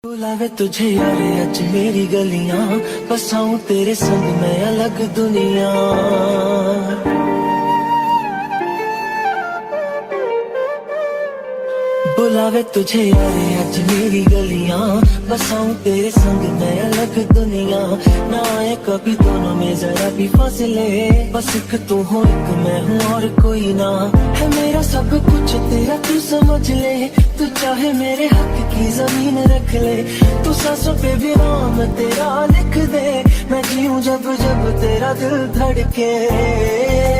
बुलावे तुझे यारे आज मेरी गलियां, बसाऊं तेरे संग मैं अलग दुनिया। बुलावे तुझे यारे आज मेरी गलियां, बसाऊं तेरे संग मैं अलग दुनिया। ना आए कभी दोनों में जरा भी फासले, बस एक तू हो एक मैं हूँ और कोई ना। है मेरा सब कुछ तेरा तू समझ ले, तू चाहे मेरे हक की जमीन रख ले। तू सांसों पे भी नाम तेरा लिख दे, मैं जीऊं जब जब तेरा दिल धड़के।